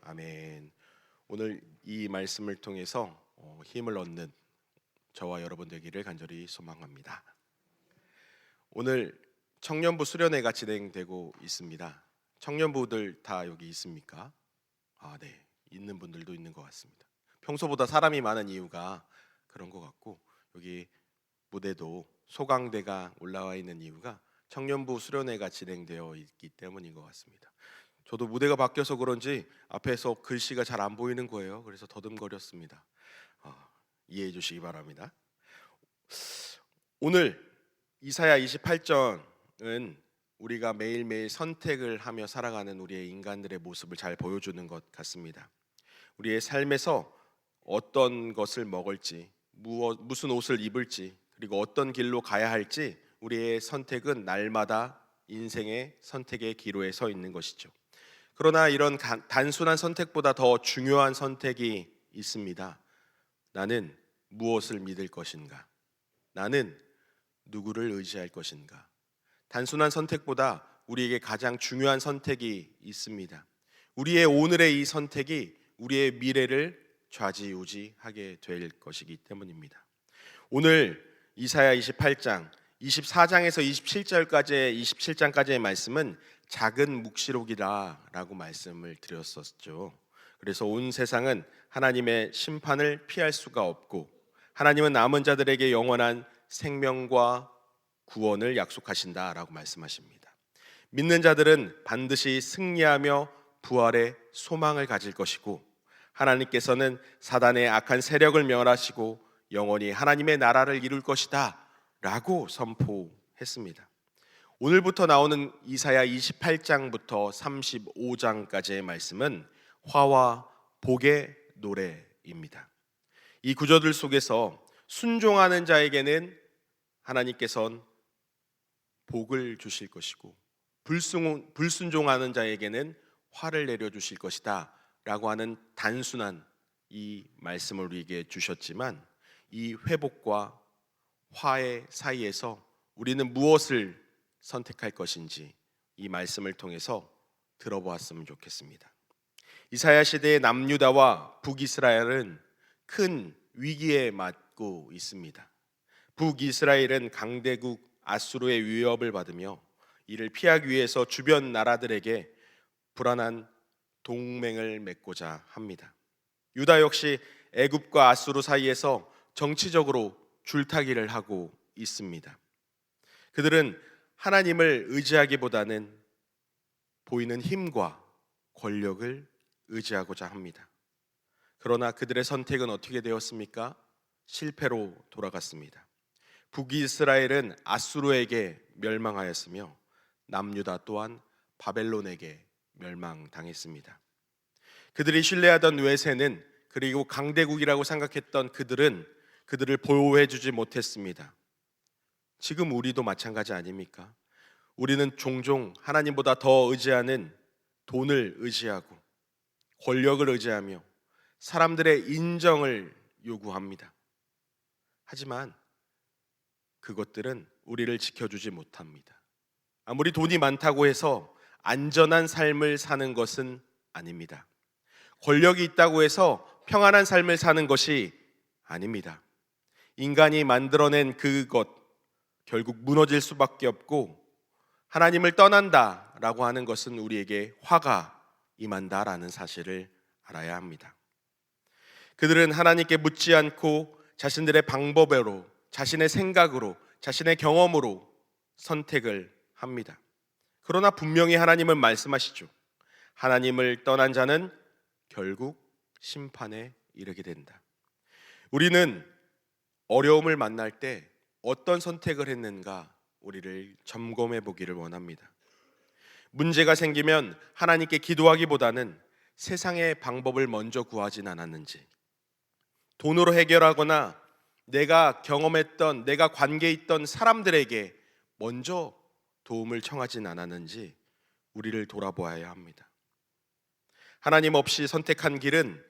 아멘. 오늘 이 말씀을 통해서 힘을 얻는 저와 여러분 되기를 간절히 소망합니다. 오늘 청년부 수련회가 진행되고 있습니다. 청년부들 다 여기 있습니까? 네. 있는 분들도 있는 것 같습니다. 평소보다 사람이 많은 이유가 그런 것 같고, 여기 무대도 소강대가 올라와 있는 이유가 청년부 수련회가 진행되어 있기 때문인 것 같습니다. 저도 무대가 바뀌어서 그런지 앞에서 글씨가 잘 안 보이는 거예요. 그래서 더듬거렸습니다. 이해해 주시기 바랍니다. 오늘 이사야 28장은 우리가 매일매일 선택을 하며 살아가는 우리의 인간들의 모습을 잘 보여주는 것 같습니다. 우리의 삶에서 어떤 것을 먹을지, 무슨 옷을 입을지, 그리고 어떤 길로 가야 할지, 우리의 선택은 날마다 인생의 선택의 기로에 서 있는 것이죠. 그러나 이런 단순한 선택보다 더 중요한 선택이 있습니다. 나는 무엇을 믿을 것인가? 나는 누구를 의지할 것인가? 단순한 선택보다 우리에게 가장 중요한 선택이 있습니다. 우리의 오늘의 이 선택이 우리의 미래를 좌지우지하게 될 것이기 때문입니다. 오늘 이사야 28장 24장에서 27장까지의 말씀은 작은 묵시록이라고 말씀을 드렸었죠. 그래서 온 세상은 하나님의 심판을 피할 수가 없고, 하나님은 남은 자들에게 영원한 생명과 구원을 약속하신다라고 말씀하십니다. 믿는 자들은 반드시 승리하며 부활의 소망을 가질 것이고, 하나님께서는 사단의 악한 세력을 멸하시고 영원히 하나님의 나라를 이룰 것이다 라고 선포했습니다. 오늘부터 나오는 이사야 28장부터 35장까지의 말씀은 화와 복의 노래입니다. 이 구절들 속에서 순종하는 자에게는 하나님께서는 복을 주실 것이고, 불순종하는 자에게는 화를 내려주실 것이다 라고 하는 단순한 이 말씀을 우리에게 주셨지만, 이 회복과 화의 사이에서 우리는 무엇을 선택할 것인지 이 말씀을 통해서 들어보았으면 좋겠습니다. 이사야 시대의 남유다와 북이스라엘은 큰 위기에 맞고 있습니다. 북이스라엘은 강대국 아수르의 위협을 받으며 이를 피하기 위해서 주변 나라들에게 불안한 동맹을 맺고자 합니다. 유다 역시 애굽과 아수르 사이에서 정치적으로 줄타기를 하고 있습니다. 그들은 하나님을 의지하기보다는 보이는 힘과 권력을 의지하고자 합니다. 그러나 그들의 선택은 어떻게 되었습니까? 실패로 돌아갔습니다. 북이스라엘은 아수르에게 멸망하였으며 남유다 또한 바벨론에게 멸망당했습니다. 그들이 신뢰하던 외세는, 그리고 강대국이라고 생각했던 그들은 그들을 보호해주지 못했습니다. 지금 우리도 마찬가지 아닙니까? 우리는 종종 하나님보다 더 의지하는 돈을 의지하고 권력을 의지하며 사람들의 인정을 요구합니다. 하지만 그것들은 우리를 지켜주지 못합니다. 아무리 돈이 많다고 해서 안전한 삶을 사는 것은 아닙니다. 권력이 있다고 해서 평안한 삶을 사는 것이 아닙니다. 인간이 만들어낸 그것, 결국 무너질 수밖에 없고, 하나님을 떠난다라고 하는 것은 우리에게 화가 임한다라는 사실을 알아야 합니다. 그들은 하나님께 묻지 않고 자신들의 방법으로, 자신의 생각으로, 자신의 경험으로 선택을 합니다. 그러나 분명히 하나님은 말씀하시죠. 하나님을 떠난 자는 결국 심판에 이르게 된다. 우리는 어려움을 만날 때 어떤 선택을 했는가 우리를 점검해 보기를 원합니다. 문제가 생기면 하나님께 기도하기보다는 세상의 방법을 먼저 구하진 않았는지, 돈으로 해결하거나 내가 경험했던, 내가 관계 있던 사람들에게 먼저 도움을 청하진 않았는지 우리를 돌아보아야 합니다. 하나님 없이 선택한 길은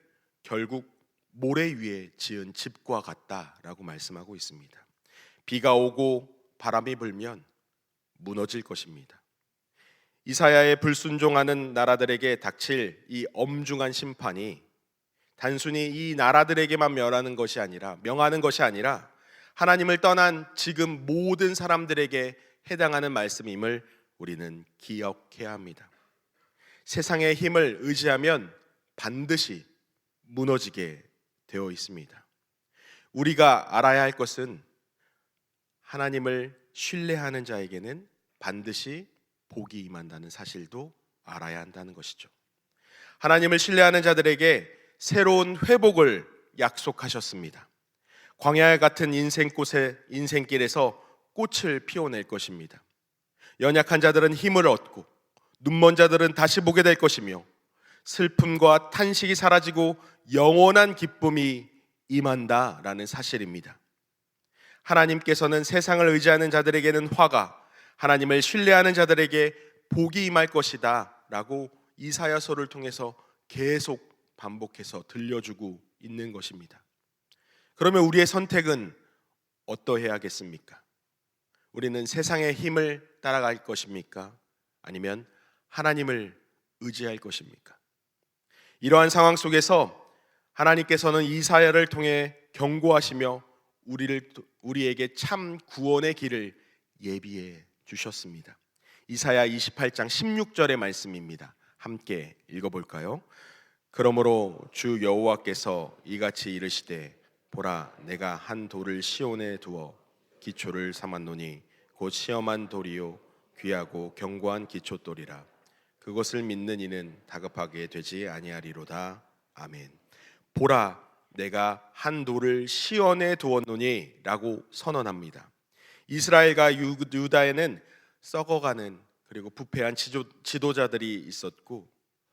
결국 모래 위에 지은 집과 같다라고 말씀하고 있습니다. 비가 오고 바람이 불면 무너질 것입니다. 이사야의 불순종하는 나라들에게 닥칠 이 엄중한 심판이 단순히 이 나라들에게만 명하는 것이 아니라 하나님을 떠난 지금 모든 사람들에게 해당하는 말씀임을 우리는 기억해야 합니다. 세상의 힘을 의지하면 반드시 무너지게 되어 있습니다. 우리가 알아야 할 것은 하나님을 신뢰하는 자에게는 반드시 복이 임한다는 사실도 알아야 한다는 것이죠. 하나님을 신뢰하는 자들에게 새로운 회복을 약속하셨습니다. 광야 같은 인생길에서 꽃을 피워낼 것입니다. 연약한 자들은 힘을 얻고 눈먼 자들은 다시 보게 될 것이며 슬픔과 탄식이 사라지고 영원한 기쁨이 임한다라는 사실입니다. 하나님께서는 세상을 의지하는 자들에게는 화가, 하나님을 신뢰하는 자들에게 복이 임할 것이다 라고 이사야서를 통해서 계속 반복해서 들려주고 있는 것입니다. 그러면 우리의 선택은 어떠해야겠습니까? 우리는 세상의 힘을 따라갈 것입니까? 아니면 하나님을 의지할 것입니까? 이러한 상황 속에서 하나님께서는 이사야를 통해 경고하시며 우리에게 참 구원의 길을 예비해 주셨습니다. 이사야 28장 16절의 말씀입니다. 함께 읽어볼까요? 그러므로 주 여호와께서 이같이 이르시되 보라 내가 한 돌을 시온에 두어 기초를 삼았노니 곧 시험한 돌이요 귀하고 견고한 기초돌이라 그것을 믿는 이는 다급하게 되지 아니하리로다. 아멘. 보라 내가 한 돌을 시온에 두었노니 라고 선언합니다. 이스라엘과 유다에는 썩어가는 그리고 부패한 지도자들이 있었고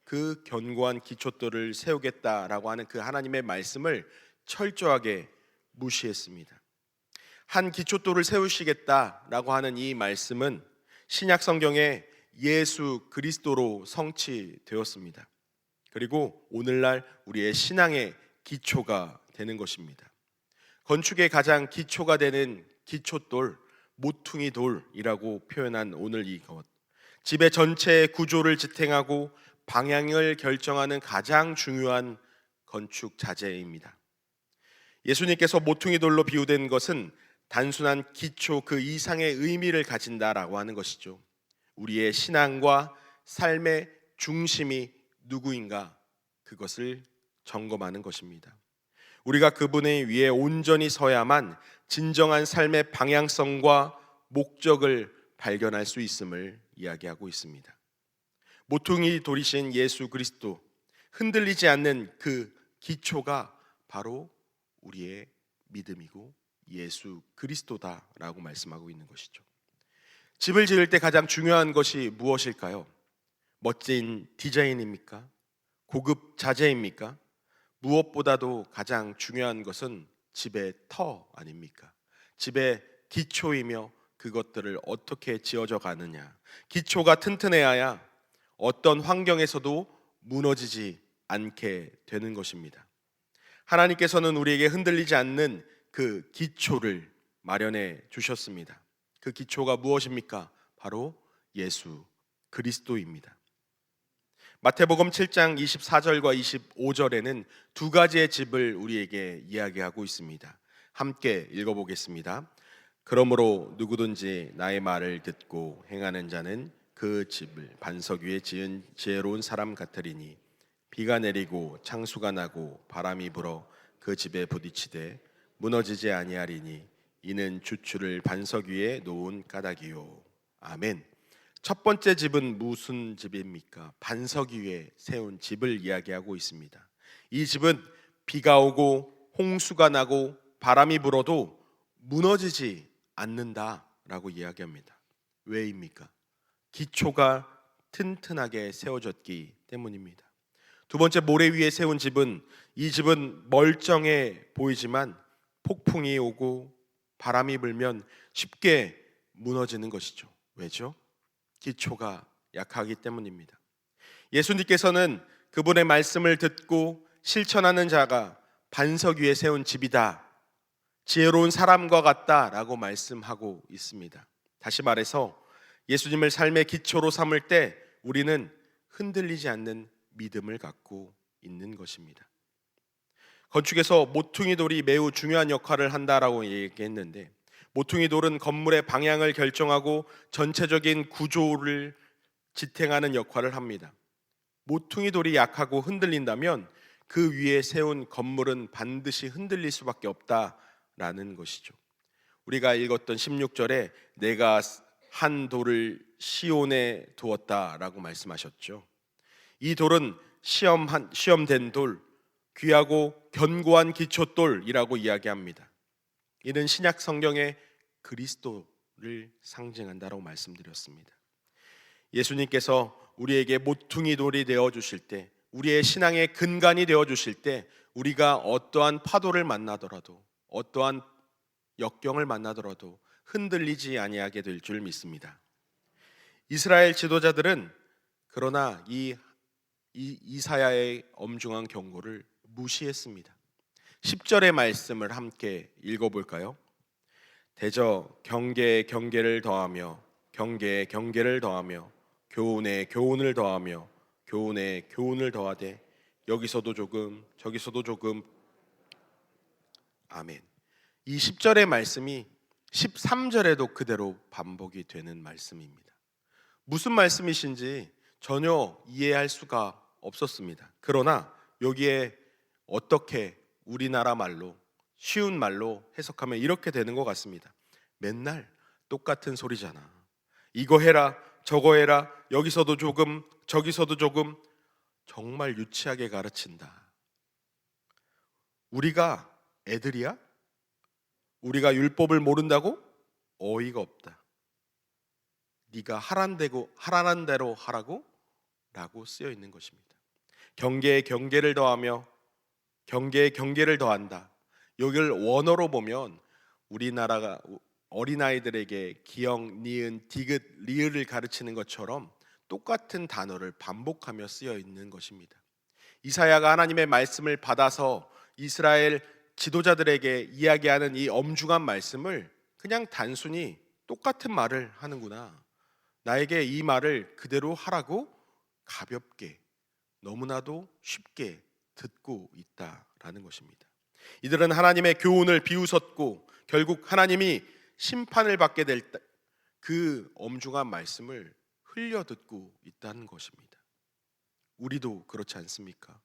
그 견고한 기초돌을 세우겠다라고 하는 그 하나님의 말씀을 철저하게 무시했습니다. 한 기초돌을 세우시겠다라고 하는 이 말씀은 신약 성경에 예수 그리스도로 성취되었습니다. 그리고 오늘날 우리의 신앙의 기초가 되는 것입니다. 건축의 가장 기초가 되는 기초돌, 모퉁이 돌이라고 표현한 오늘 이것, 집의 전체의 구조를 지탱하고 방향을 결정하는 가장 중요한 건축 자재입니다. 예수님께서 모퉁이 돌로 비유된 것은 단순한 기초 그 이상의 의미를 가진다라고 하는 것이죠. 우리의 신앙과 삶의 중심이 누구인가 그것을 점검하는 것입니다. 우리가 그분의 위에 온전히 서야만 진정한 삶의 방향성과 목적을 발견할 수 있음을 이야기하고 있습니다. 모퉁이 돌이신 예수 그리스도, 흔들리지 않는 그 기초가 바로 우리의 믿음이고 예수 그리스도다라고 말씀하고 있는 것이죠. 집을 지을 때 가장 중요한 것이 무엇일까요? 멋진 디자인입니까? 고급 자재입니까? 무엇보다도 가장 중요한 것은 집의 터 아닙니까? 집의 기초이며 그것들을 어떻게 지어져 가느냐. 기초가 튼튼해야 어떤 환경에서도 무너지지 않게 되는 것입니다. 하나님께서는 우리에게 흔들리지 않는 그 기초를 마련해 주셨습니다. 그 기초가 무엇입니까? 바로 예수 그리스도입니다. 마태복음 7장 24절과 25절에는 두 가지의 집을 우리에게 이야기하고 있습니다. 함께 읽어보겠습니다. 그러므로 누구든지 나의 말을 듣고 행하는 자는 그 집을 반석 위에 지은 지혜로운 사람 같으리니 비가 내리고 창수가 나고 바람이 불어 그 집에 부딪히되 무너지지 아니하리니 이는 주추를 반석 위에 놓은 까닭이요. 아멘. 첫 번째 집은 무슨 집입니까? 반석 위에 세운 집을 이야기하고 있습니다. 이 집은 비가 오고 홍수가 나고 바람이 불어도 무너지지 않는다라고 이야기합니다. 왜입니까? 기초가 튼튼하게 세워졌기 때문입니다. 두 번째, 모래 위에 세운 집은, 이 집은 멀쩡해 보이지만 폭풍이 오고 바람이 불면 쉽게 무너지는 것이죠. 왜죠? 기초가 약하기 때문입니다. 예수님께서는 그분의 말씀을 듣고 실천하는 자가 반석 위에 세운 집이다, 지혜로운 사람과 같다라고 말씀하고 있습니다. 다시 말해서 예수님을 삶의 기초로 삼을 때 우리는 흔들리지 않는 믿음을 갖고 있는 것입니다. 건축에서 모퉁이 돌이 매우 중요한 역할을 한다라고 얘기했는데, 모퉁이 돌은 건물의 방향을 결정하고 전체적인 구조를 지탱하는 역할을 합니다. 모퉁이 돌이 약하고 흔들린다면 그 위에 세운 건물은 반드시 흔들릴 수밖에 없다라는 것이죠. 우리가 읽었던 16절에 내가 한 돌을 시온에 두었다라고 말씀하셨죠. 이 돌은 시험된 돌, 귀하고 견고한 기초돌이라고 이야기합니다. 이는 신약 성경의 그리스도를 상징한다라고 말씀드렸습니다. 예수님께서 우리에게 모퉁이 돌이 되어 주실 때, 우리의 신앙의 근간이 되어 주실 때, 우리가 어떠한 파도를 만나더라도, 어떠한 역경을 만나더라도 흔들리지 아니하게 될 줄 믿습니다. 이스라엘 지도자들은 그러나 이사야의 엄중한 경고를 무시했습니다. 10절의 말씀을 함께 읽어볼까요? 대저 경계에 경계를 더하며 경계에 경계를 더하며 교훈에 교훈을 더하며 교훈에 교훈을 더하되 여기서도 조금 저기서도 조금. 아멘. 이 10절의 말씀이 13절에도 그대로 반복이 되는 말씀입니다. 무슨 말씀이신지 전혀 이해할 수가 없었습니다. 그러나 여기에 어떻게 우리나라 말로, 쉬운 말로 해석하면 이렇게 되는 것 같습니다. 맨날 똑같은 소리잖아. 이거 해라, 저거 해라, 여기서도 조금, 저기서도 조금. 정말 유치하게 가르친다. 우리가 애들이야? 우리가 율법을 모른다고? 어이가 없다. 네가 하라는 대로 하라고? 라고 쓰여 있는 것입니다. 경계에 경계를 더하며 경계에 경계를 더한다. 여기를 원어로 보면 우리나라가 어린아이들에게 기역, 니은, 디귿, 리을을 가르치는 것처럼 똑같은 단어를 반복하며 쓰여 있는 것입니다. 이사야가 하나님의 말씀을 받아서 이스라엘 지도자들에게 이야기하는 이 엄중한 말씀을 그냥 단순히 똑같은 말을 하는구나, 나에게 이 말을 그대로 하라고 가볍게, 너무나도 쉽게 듣고 있다라는 것입니다. 이들은 하나님의 교훈을 비웃었고 결국 하나님이 심판을 받게 될 그 엄중한 말씀을 흘려 듣고 있다는 것입니다. 우리도 그렇지 않습니까?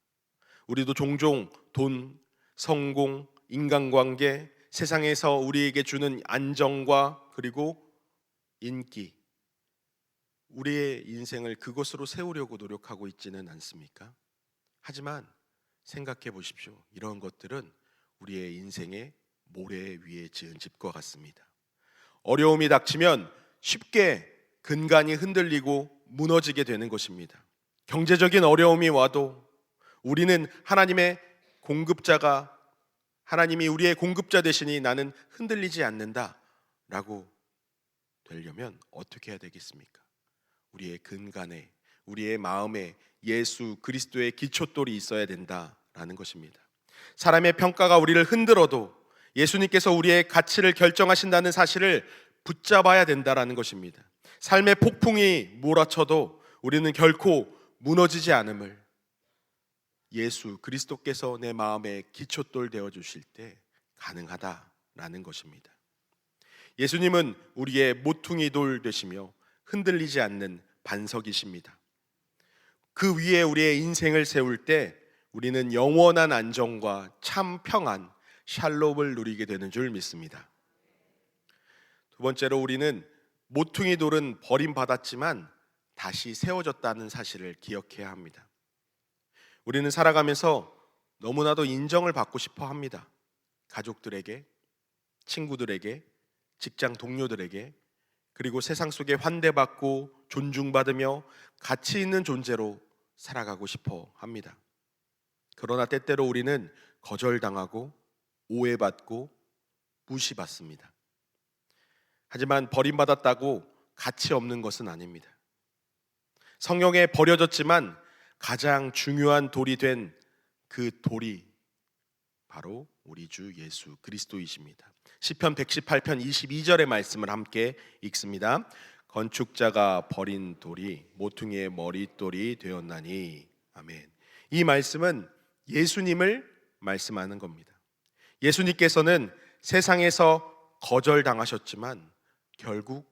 우리도 종종 돈, 성공, 인간관계, 세상에서 우리에게 주는 안정과 그리고 인기, 우리의 인생을 그것으로 세우려고 노력하고 있지는 않습니까? 하지만 생각해 보십시오. 이런 것들은 우리의 인생의 모래 위에 지은 집과 같습니다. 어려움이 닥치면 쉽게 근간이 흔들리고 무너지게 되는 것입니다. 경제적인 어려움이 와도 우리는 하나님의 공급자가, 하나님이 우리의 공급자 되시니 나는 흔들리지 않는다 라고 되려면 어떻게 해야 되겠습니까? 우리의 근간에, 우리의 마음에 예수 그리스도의 기초돌이 있어야 된다라는 것입니다. 사람의 평가가 우리를 흔들어도 예수님께서 우리의 가치를 결정하신다는 사실을 붙잡아야 된다라는 것입니다. 삶의 폭풍이 몰아쳐도 우리는 결코 무너지지 않음을, 예수 그리스도께서 내 마음의 기초돌 되어 주실 때 가능하다라는 것입니다. 예수님은 우리의 모퉁이 돌 되시며 흔들리지 않는 반석이십니다. 그 위에 우리의 인생을 세울 때 우리는 영원한 안정과 참 평안, 샬롬을 누리게 되는 줄 믿습니다. 두 번째로, 우리는 모퉁이 돌은 버림받았지만 다시 세워졌다는 사실을 기억해야 합니다. 우리는 살아가면서 너무나도 인정을 받고 싶어 합니다. 가족들에게, 친구들에게, 직장 동료들에게, 그리고 세상 속에 환대받고 존중받으며 가치 있는 존재로 살아가고 싶어 합니다. 그러나 때때로 우리는 거절당하고 오해받고 무시받습니다. 하지만 버림받았다고 가치 없는 것은 아닙니다. 성경에 버려졌지만 가장 중요한 돌이 된 그 돌이 바로 우리 주 예수 그리스도이십니다. 시편 118편 22절의 말씀을 함께 읽습니다. 건축자가 버린 돌이 모퉁이의 머릿돌이 되었나니. 아멘. 이 말씀은 예수님을 말씀하는 겁니다. 예수님께서는 세상에서 거절당하셨지만 결국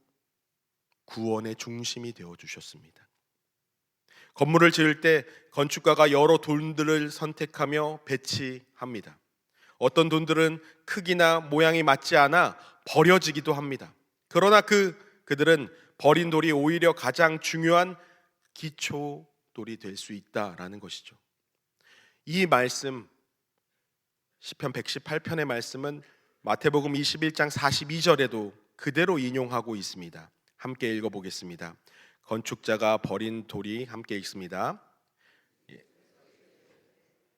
구원의 중심이 되어주셨습니다. 건물을 지을 때 건축가가 여러 돌들을 선택하며 배치합니다. 어떤 돌들은 크기나 모양이 맞지 않아 버려지기도 합니다. 그러나 그들은 버린 돌이 오히려 가장 중요한 기초돌이 될 수 있다라는 것이죠. 이 말씀, 시편 118편의 말씀은 마태복음 21장 42절에도 그대로 인용하고 있습니다. 함께 읽어보겠습니다. 건축자가 버린 돌이, 함께 읽습니다.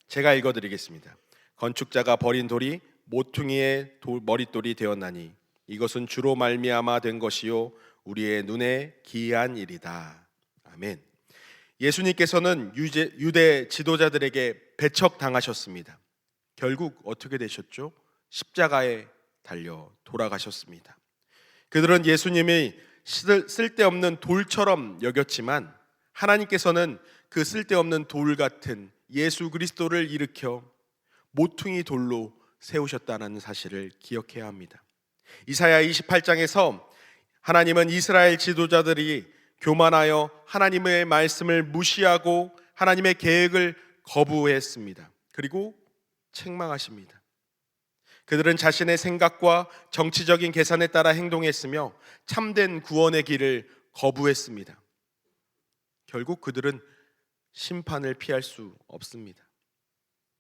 제가 읽어드리겠습니다. 건축자가 버린 돌이 모퉁이의 머릿돌이 되었나니 이것은 주로 말미암아 된 것이요 우리의 눈에 기이한 일이다. 아멘. 예수님께서는 유대 지도자들에게 배척당하셨습니다. 결국 어떻게 되셨죠? 십자가에 달려 돌아가셨습니다. 그들은 예수님이 쓸데없는 돌처럼 여겼지만 하나님께서는 그 쓸데없는 돌 같은 예수 그리스도를 일으켜 모퉁이 돌로 세우셨다는 사실을 기억해야 합니다. 이사야 28장에서 하나님은 이스라엘 지도자들이 교만하여 하나님의 말씀을 무시하고 하나님의 계획을 거부했습니다. 그리고 책망하십니다. 그들은 자신의 생각과 정치적인 계산에 따라 행동했으며 참된 구원의 길을 거부했습니다. 결국 그들은 심판을 피할 수 없습니다.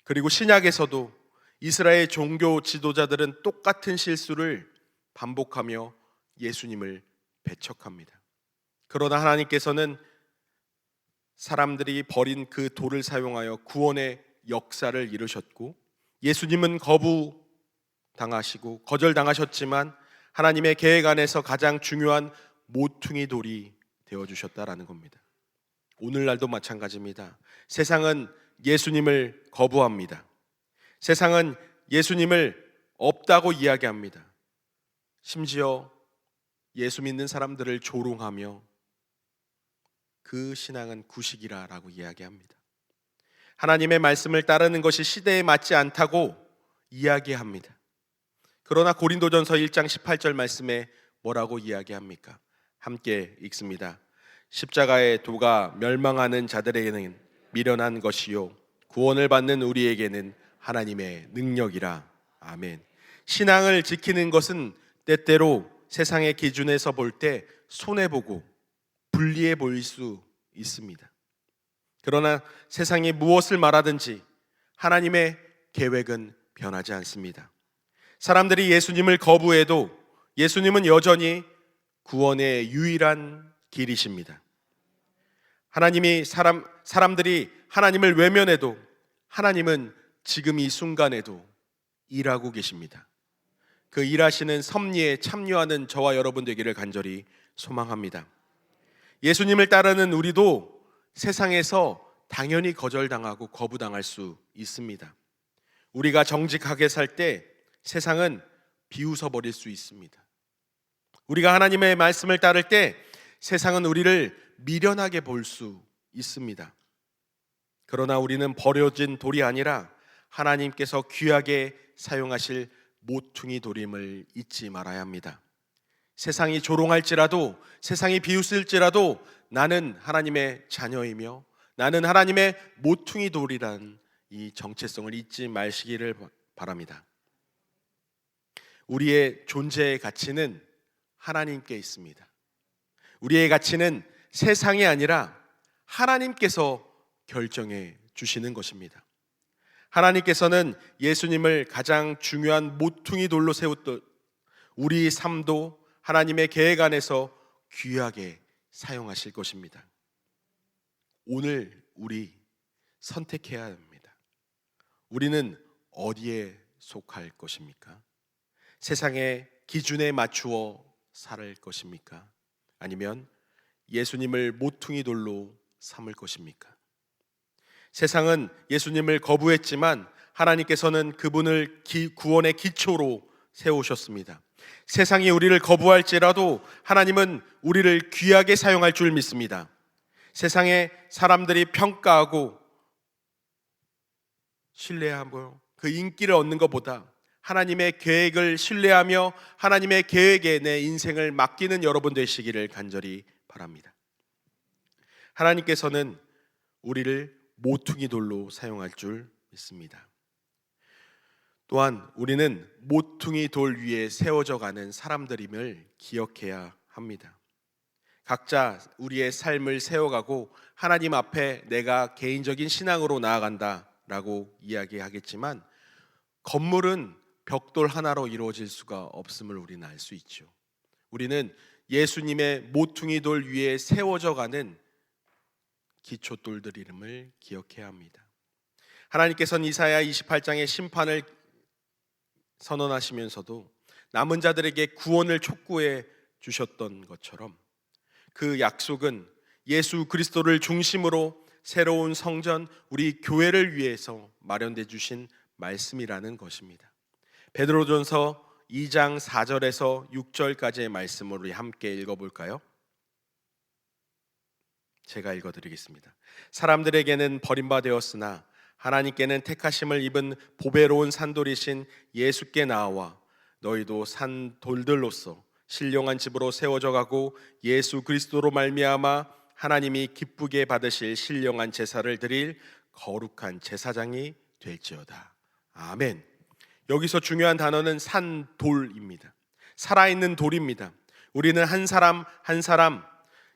그리고 신약에서도 이스라엘 종교 지도자들은 똑같은 실수를 반복하며 예수님을 배척합니다. 그러나 하나님께서는 사람들이 버린 그 돌을 사용하여 구원의 역사를 이루셨고 예수님은 거부당하시고 거절당하셨지만 하나님의 계획 안에서 가장 중요한 모퉁이 돌이 되어주셨다라는 겁니다. 오늘날도 마찬가지입니다. 세상은 예수님을 거부합니다. 세상은 예수님을 없다고 이야기합니다. 심지어 예수 믿는 사람들을 조롱하며 그 신앙은 구식이라고 이야기합니다. 하나님의 말씀을 따르는 것이 시대에 맞지 않다고 이야기합니다. 그러나 고린도전서 1장 18절 말씀에 뭐라고 이야기합니까? 함께 읽습니다. 십자가의 도가 멸망하는 자들에게는 미련한 것이요 구원을 받는 우리에게는 하나님의 능력이라. 아멘. 신앙을 지키는 것은 때때로 세상의 기준에서 볼 때 손해보고 불리해 보일 수 있습니다. 그러나 세상이 무엇을 말하든지 하나님의 계획은 변하지 않습니다. 사람들이 예수님을 거부해도 예수님은 여전히 구원의 유일한 길이십니다. 사람들이 하나님을 외면해도 하나님은 지금 이 순간에도 일하고 계십니다. 그 일하시는 섭리에 참여하는 저와 여러분 되기를 간절히 소망합니다. 예수님을 따르는 우리도 세상에서 당연히 거절당하고 거부당할 수 있습니다. 우리가 정직하게 살 때 세상은 비웃어버릴 수 있습니다. 우리가 하나님의 말씀을 따를 때 세상은 우리를 미련하게 볼 수 있습니다. 그러나 우리는 버려진 돌이 아니라 하나님께서 귀하게 사용하실 모퉁이 돌임을 잊지 말아야 합니다. 세상이 조롱할지라도, 세상이 비웃을지라도 나는 하나님의 자녀이며 나는 하나님의 모퉁이 돌이란 이 정체성을 잊지 마시기를 바랍니다. 우리의 존재의 가치는 하나님께 있습니다. 우리의 가치는 세상이 아니라 하나님께서 결정해 주시는 것입니다. 하나님께서는 예수님을 가장 중요한 모퉁이 돌로 세웠던 우리 삶도 하나님의 계획 안에서 귀하게 사용하실 것입니다. 오늘 우리 선택해야 합니다. 우리는 어디에 속할 것입니까? 세상의 기준에 맞추어 살 것입니까? 아니면 예수님을 모퉁이 돌로 삼을 것입니까? 세상은 예수님을 거부했지만 하나님께서는 그분을 구원의 기초로 세우셨습니다. 세상이 우리를 거부할지라도 하나님은 우리를 귀하게 사용할 줄 믿습니다. 세상에 사람들이 평가하고 신뢰하고 그 인기를 얻는 것보다 하나님의 계획을 신뢰하며 하나님의 계획에 내 인생을 맡기는 여러분 되시기를 간절히 바랍니다. 하나님께서는 우리를 모퉁이 돌로 사용할 줄 믿습니다. 또한 우리는 모퉁이 돌 위에 세워져 가는 사람들임을 기억해야 합니다. 각자 우리의 삶을 세워가고 하나님 앞에 내가 개인적인 신앙으로 나아간다라고 이야기하겠지만 건물은 벽돌 하나로 이루어질 수가 없음을 우리는 알 수 있죠. 우리는 예수님의 모퉁이 돌 위에 세워져 가는 기초돌들임을 기억해야 합니다. 하나님께서는 이사야 28장의 심판을 선언하시면서도 남은 자들에게 구원을 촉구해 주셨던 것처럼 그 약속은 예수 그리스도를 중심으로 새로운 성전, 우리 교회를 위해서 마련해 주신 말씀이라는 것입니다. 베드로전서 2장 4절에서 6절까지의 말씀을 우리 함께 읽어볼까요? 제가 읽어드리겠습니다. 사람들에게는 버림받았으나 하나님께는 택하심을 입은 보배로운 산돌이신 예수께 나와 너희도 산 돌들로서 신령한 집으로 세워져 가고 예수 그리스도로 말미암아 하나님이 기쁘게 받으실 신령한 제사를 드릴 거룩한 제사장이 될지어다. 아멘. 여기서 중요한 단어는 산돌입니다. 살아있는 돌입니다. 우리는 한 사람 한 사람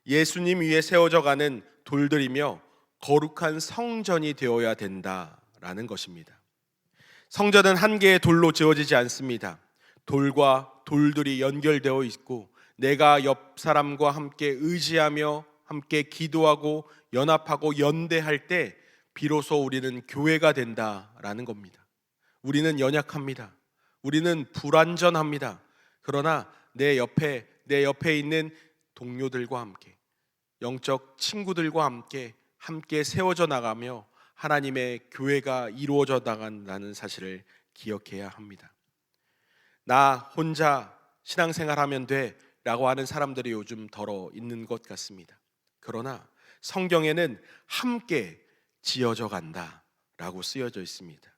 예수님 위에 세워져 가는 돌들이며 거룩한 성전이 되어야 된다라는 것입니다. 성전은 한 개의 돌로 지어지지 않습니다. 돌과 돌들이 연결되어 있고 내가 옆 사람과 함께 의지하며 함께 기도하고 연합하고 연대할 때 비로소 우리는 교회가 된다라는 겁니다. 우리는 연약합니다. 우리는 불완전합니다. 그러나 내 옆에 있는 동료들과 함께 영적 친구들과 함께 세워져 나가며 하나님의 교회가 이루어져 나간다는 사실을 기억해야 합니다. 나 혼자 신앙생활하면 돼 라고 하는 사람들이 요즘 덜어 있는 것 같습니다. 그러나 성경에는 함께 지어져 간다 라고 쓰여져 있습니다.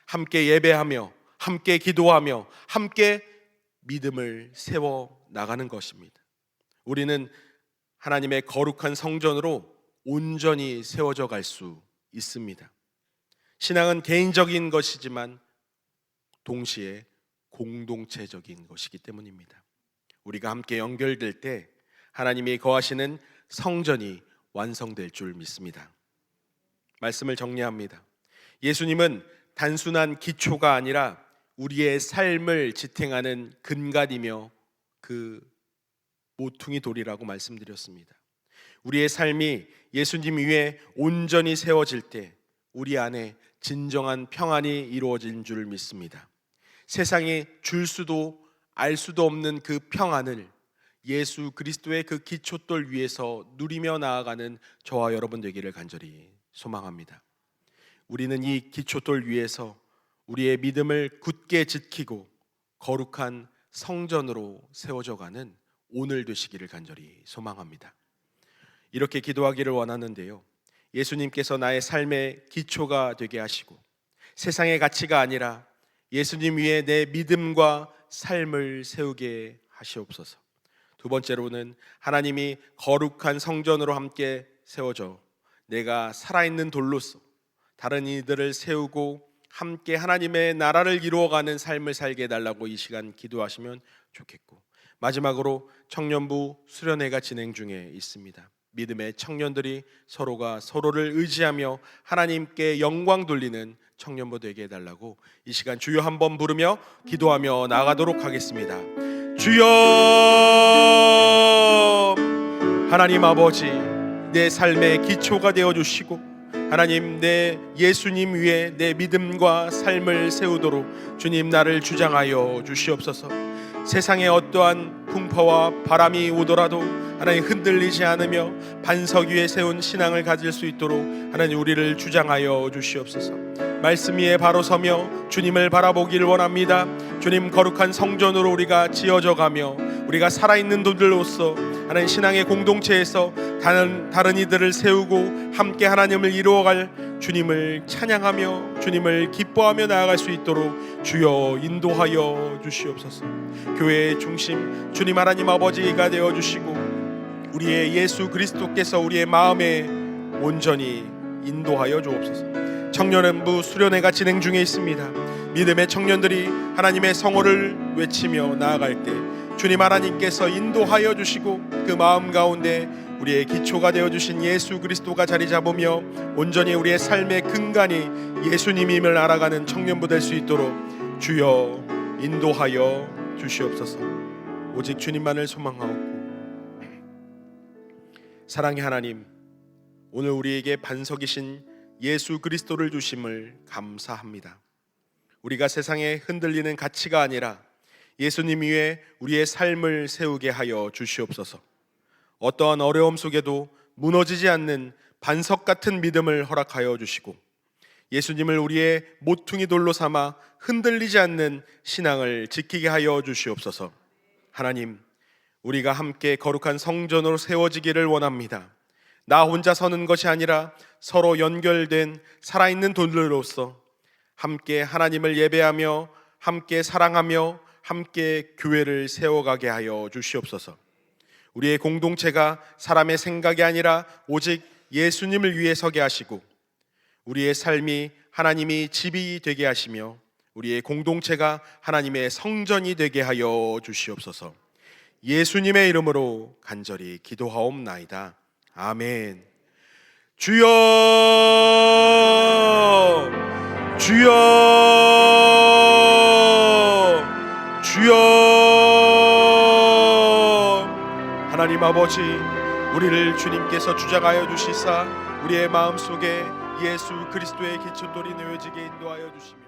함께 예배하며 함께 기도하며 함께 믿음을 세워 나가는 것입니다. 우리는 하나님의 거룩한 성전으로 온전히 세워져 갈 수 있습니다. 신앙은 개인적인 것이지만 동시에 공동체적인 것이기 때문입니다. 우리가 함께 연결될 때 하나님이 거하시는 성전이 완성될 줄 믿습니다. 말씀을 정리합니다. 예수님은 단순한 기초가 아니라 우리의 삶을 지탱하는 근간이며 그 모퉁이 돌이라고 말씀드렸습니다. 우리의 삶이 예수님 위에 온전히 세워질 때 우리 안에 진정한 평안이 이루어진 줄 믿습니다. 세상이 줄 수도 알 수도 없는 그 평안을 예수 그리스도의 그 기초돌 위에서 누리며 나아가는 저와 여러분 되기를 간절히 소망합니다. 우리는 이 기초돌 위에서 우리의 믿음을 굳게 지키고 거룩한 성전으로 세워져 가는 오늘 되시기를 간절히 소망합니다. 이렇게 기도하기를 원하는데요, 예수님께서 나의 삶의 기초가 되게 하시고 세상의 가치가 아니라 예수님 위에 내 믿음과 삶을 세우게 하시옵소서. 두 번째로는 하나님이 거룩한 성전으로 함께 세워져 내가 살아있는 돌로서 다른 이들을 세우고 함께 하나님의 나라를 이루어가는 삶을 살게 해달라고 이 시간 기도하시면 좋겠고, 마지막으로 청년부 수련회가 진행 중에 있습니다. 믿음의 청년들이 서로가 서로를 의지하며 하나님께 영광 돌리는 청년부 되게 해달라고 이 시간 주여 한번 부르며 기도하며 나가도록 하겠습니다. 주여, 하나님 아버지, 내 삶의 기초가 되어주시고 하나님, 내 예수님 위에 내 믿음과 삶을 세우도록 주님 나를 주장하여 주시옵소서. 세상에 어떠한 풍파와 바람이 오더라도 하나님 흔들리지 않으며 반석 위에 세운 신앙을 가질 수 있도록 하나님 우리를 주장하여 주시옵소서. 말씀 위에 바로 서며 주님을 바라보길 원합니다. 주님, 거룩한 성전으로 우리가 지어져 가며 우리가 살아있는 도들로서 하나님 신앙의 공동체에서 다른 이들을 세우고 함께 하나님을 이루어갈 주님을 찬양하며 주님을 기뻐하며 나아갈 수 있도록 주여 인도하여 주시옵소서. 교회의 중심 주님 하나님 아버지가 되어주시고 우리의 예수 그리스도께서 우리의 마음에 온전히 인도하여 주옵소서. 청년부 수련회가 진행 중에 있습니다. 믿음의 청년들이 하나님의 성호를 외치며 나아갈 때 주님 하나님께서 인도하여 주시고 그 마음 가운데 우리의 기초가 되어주신 예수 그리스도가 자리 잡으며 온전히 우리의 삶의 근간이 예수님임을 알아가는 청년부 될 수 있도록 주여 인도하여 주시옵소서. 오직 주님만을 소망하옵고 사랑의 하나님, 오늘 우리에게 반석이신 예수 그리스도를 주심을 감사합니다. 우리가 세상에 흔들리는 가치가 아니라 예수님 위에 우리의 삶을 세우게 하여 주시옵소서. 어떠한 어려움 속에도 무너지지 않는 반석 같은 믿음을 허락하여 주시고 예수님을 우리의 모퉁이 돌로 삼아 흔들리지 않는 신앙을 지키게 하여 주시옵소서. 하나님, 우리가 함께 거룩한 성전으로 세워지기를 원합니다. 나 혼자 서는 것이 아니라 서로 연결된 살아있는 돌들로서 함께 하나님을 예배하며 함께 사랑하며 함께 교회를 세워가게 하여 주시옵소서. 우리의 공동체가 사람의 생각이 아니라 오직 예수님을 위해 서게 하시고 우리의 삶이 하나님이 집이 되게 하시며 우리의 공동체가 하나님의 성전이 되게 하여 주시옵소서. 예수님의 이름으로 간절히 기도하옵나이다. 아멘. 주여 주여 주여. 하나님 아버지, 우리를 주님께서 주장하여 주시사 우리의 마음속에 예수 그리스도의 기초돌이 놓여지게 인도하여 주시며